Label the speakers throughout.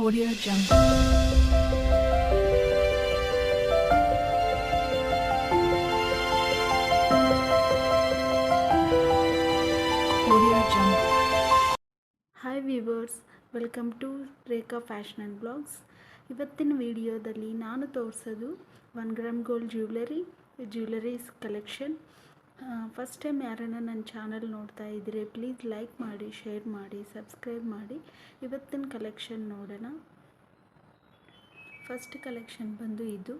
Speaker 1: Audio Jungle. Audio Jungle.
Speaker 2: Hi viewers, welcome to Rekha fashion and blogs. ಇವತ್ತಿನ ವಿಡಿಯೋದಲ್ಲಿ ನಾನು ತೋರಿಸೋದು 1 gram gold jewelleries collection. First time ಯಾರನ್ನ ನನ್ನ ಚಾನಲ್ ನೋಡ್ತಾ ಇದ್ದರೆ ಪ್ಲೀಸ್ ಲೈಕ್ ಮಾಡಿ, ಶೇರ್ ಮಾಡಿ, ಸಬ್ಸ್ಕ್ರೈಬ್ ಮಾಡಿ. ಇವತ್ತಿನ ಕಲೆಕ್ಷನ್ ನೋಡೋಣ. ಫಸ್ಟ್ ಕಲೆಕ್ಷನ್ ಬಂದು ಇದು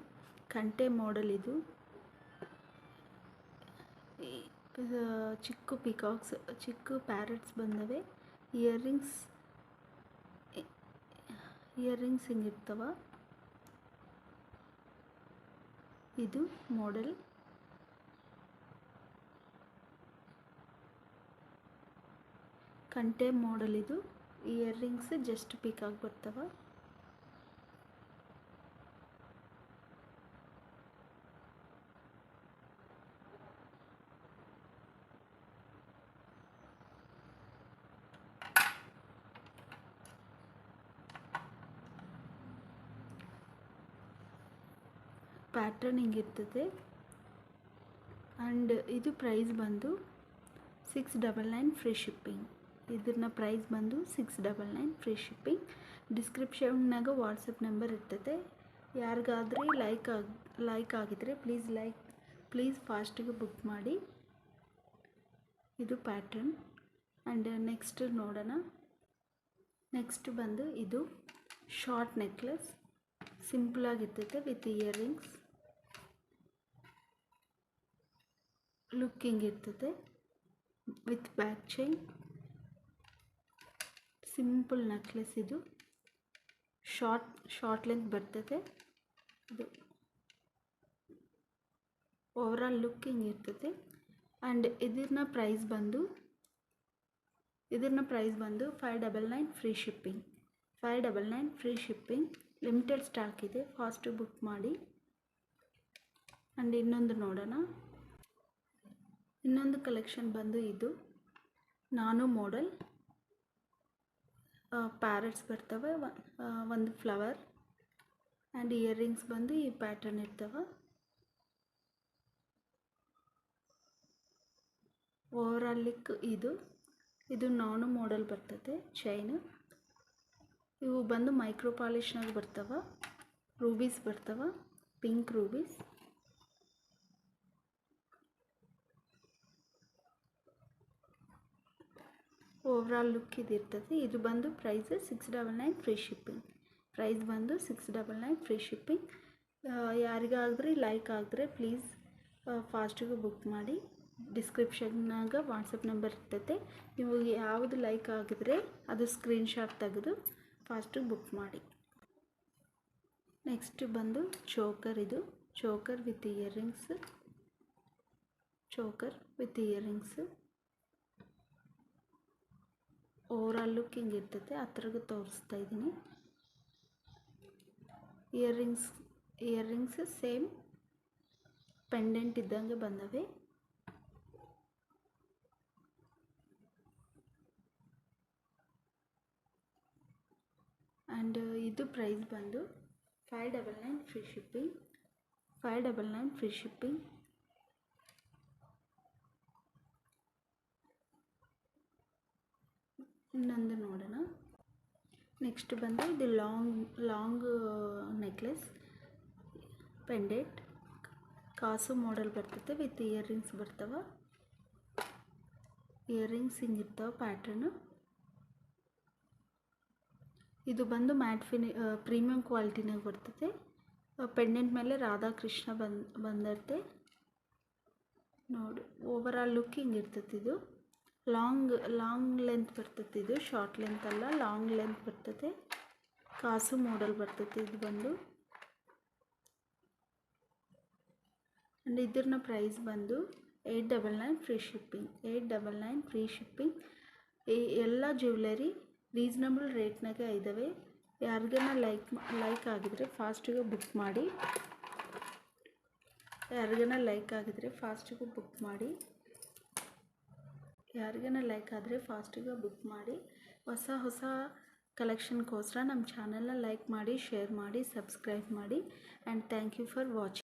Speaker 2: ಕಂಟೆ ಮಾಡೆಲ್. ಇದು ಚಿಕ್ಕ ಪಿಕಾಕ್ಸ್, ಚಿಕ್ಕ ಪ್ಯಾರೆಟ್ಸ್ ಬಂದವೆ. ಇಯರಿಂಗ್ಸ್ ಹಿಂಗಿರ್ತವ. ಇದು ಮಾಡೆಲ್. ಕಂಟೆ ಮಾಡೆಲ್. ಇದು ಇಯರಿಂಗ್ಸ್ ಜಸ್ಟ್ ಪಿಕಾಕ್ ಬರ್ತವ. ಪ್ಯಾಟ್ರನ್ ಹಿಂಗಿರ್ತದೆ. ಆ್ಯಂಡ್ ಇದು ಪ್ರೈಸ್ ಬಂದು 699 ಫ್ರೀ ಶಿಪ್ಪಿಂಗ್. ಇದನ್ನ ಪ್ರೈಸ್ ಬಂದು 699 ಫ್ರೀ ಶಿಪ್ಪಿಂಗ್. ಡಿಸ್ಕ್ರಿಪ್ಷನ್ನಾಗ ವಾಟ್ಸಪ್ ನಂಬರ್ ಇರ್ತದೆ. ಯಾರಿಗಾದ್ರೆ ಲೈಕ್ ಆಗಿದ್ರೆ ಪ್ಲೀಸ್ ಫಾಸ್ಟಿಗೆ ಬುಕ್ ಮಾಡಿ. ಇದು ಪ್ಯಾಟ್ರನ್. ಆ್ಯಂಡ್ ನೆಕ್ಸ್ಟ್ ನೋಡೋಣ. ನೆಕ್ಸ್ಟ್ ಬಂದು ಇದು ಶಾರ್ಟ್ ನೆಕ್ಲೆಸ್. ಸಿಂಪಲ್ ಆಗಿರ್ತೈತೆ ವಿತ್ ಇಯರಿಂಗ್ಸ್. ಲುಕ್ಕಿಂಗ್ ಇರ್ತದೆ with back chain. Simple necklace. ಇದು ಶಾರ್ಟ್ ಲೆಂತ್ ಬರ್ತದೆ. ಇದು ಓವರಾಲ್ ಲುಕ್ಕಿಂಗ್ ಇರ್ತದೆ. ಆ್ಯಂಡ್ ಇದನ್ನ ಪ್ರೈಸ್ ಬಂದು 599 free shipping. 599 free shipping. Limited stock ಇದೆ, ಫಾಸ್ಟ್ ಬುಕ್ ಮಾಡಿ. ಆ್ಯಂಡ್ ಇನ್ನೊಂದು ನೋಡೋಣ. ಇನ್ನೊಂದು ಕಲೆಕ್ಷನ್ ಬಂದು ಇದು ನಾನೋ ಮಾಡೆಲ್. ಪ್ಯಾರೆಟ್ಸ್ ಬರ್ತವೆ, ಒಂದು ಫ್ಲವರ್. ಆ್ಯಂಡ್ ಇಯರಿಂಗ್ಸ್ ಬಂದು ಈ ಪ್ಯಾಟರ್ನ್ ಇರ್ತವೆ. ಓವರಾಲ್ ಲಿಕ್ ಇದು ನಾನೋ ಮಾಡೆಲ್ ಬರ್ತದೆ. ಚೈನು ಇವು ಬಂದು ಮೈಕ್ರೋ ಪಾಲಿಶ್ನಾಗ ಬರ್ತವೆ. ರೂಬೀಸ್ ಬರ್ತವೆ, ಪಿಂಕ್ ರೂಬೀಸ್. ಓವರಾಲ್ ಲುಕ್ ಇದಿರ್ತದೆ. ಇದು ಬಂದು ಪ್ರೈಸ್ 699 ಫ್ರೀ ಶಿಪ್ಪಿಂಗ್. ಪ್ರೈಸ್ ಬಂದು 699 ಫ್ರೀ ಶಿಪ್ಪಿಂಗ್. ಯಾರಿಗಾದ್ರೆ ಲೈಕ್ ಆಗಿದ್ರೆ ಪ್ಲೀಸ್ ಫಾಸ್ಟಿಗೆ ಬುಕ್ ಮಾಡಿ. ಡಿಸ್ಕ್ರಿಪ್ಷನ್ನಾಗ ವಾಟ್ಸಪ್ ನಂಬರ್ ಇರ್ತೈತೆ. ನೀವು ಯಾವುದು ಲೈಕ್ ಆಗಿದ್ರೆ ಅದು ಸ್ಕ್ರೀನ್ಶಾಟ್ ತೆಗೆದು ಫಾಸ್ಟಿಗೆ ಬುಕ್ ಮಾಡಿ. ನೆಕ್ಸ್ಟ್ ಬಂದು ಚೋಕರ್. ಇದು choker with earrings. Overall look ಹಿಂಗಿರ್ತೈತೆ. ಹತ್ರಗೆ ತೋರಿಸ್ತಾ ಇದ್ದೀನಿ. ಇಯರಿಂಗ್ಸ್ ಸೇಮ್ ಪೆಂಡೆಂಟ್ ಇದ್ದಂಗೆ ಬಂದವೆ. ಆ್ಯಂಡ್ ಇದು ಪ್ರೈಸ್ ಬಂದು 599 ಫ್ರೀ ಶಿಪ್ಪಿಂಗ್. 599 free shipping. ಇನ್ನೊಂದು ನೋಡೋಣ. ನೆಕ್ಸ್ಟ್ ಬಂದು ಇದು ಲಾಂಗ್ ನೆಕ್ಲೆಸ್ ಪೆಂಡೆಂಟ್. ಕಾಸು ಮಾಡೆಲ್ ಬರ್ತದೆ ವಿತ್ ಇಯರಿಂಗ್ಸ್ ಬರ್ತವೆ. ಇಯರಿಂಗ್ಸ್ ಹಿಂಗಿರ್ತವೆ ಪ್ಯಾಟ್ರನು. ಇದು ಬಂದು ಪ್ರೀಮಿಯಂ ಕ್ವಾಲಿಟಿನಾಗ ಬರ್ತದೆ. ಪೆಂಡೆಂಟ್ ಮೇಲೆ ರಾಧಾಕೃಷ್ಣ ಬಂದಿರುತ್ತೆ ನೋಡಿ. ಓವರಾಲ್ ಲುಕ್ ಹಿಂಗಿರ್ತದೆ. ಇದು ಲಾಂಗ್ ಲೆಂತ್ ಬರ್ತದೆ. ಇದು ಶಾರ್ಟ್ ಲೆಂತ್ ಅಲ್ಲ, ಲಾಂಗ್ ಲೆಂತ್ ಬರ್ತದೆ. ಕಾಸು ಮಾಡೆಲ್ ಬರ್ತದೆ ಇದು ಬಂದು. ಆ್ಯಂಡ್ ಇದ್ರ ಪ್ರೈಸ್ ಬಂದು 899 ಫ್ರೀ ಶಿಪ್ಪಿಂಗ್. 899 free shipping. ಎಲ್ಲ ಜ್ಯುವೆಲರಿ ರೀಸನಬಲ್ ರೇಟ್ನಾಗೆ ಇದ್ದಾವೆ. ಯಾರಿಗಾನ ಲೈಕ್ ಆಗಿದ್ರೆ ಫಾಸ್ಟಿಗೆ ಬುಕ್ ಮಾಡಿ. ಯಾರಿಗಾನ ಲೈಕ್ ಆದರೆ ಫಾಸ್ಟಿಗೆ ಬುಕ್ ಮಾಡಿ. ಹೊಸ ಕಲೆಕ್ಷನ್ಗೋಸ್ಕರ ನಮ್ಮ ಚಾನಲ್ನ ಲೈಕ್ ಮಾಡಿ, ಶೇರ್ ಮಾಡಿ, ಸಬ್ಸ್ಕ್ರೈಬ್ ಮಾಡಿ. And thank you for watching.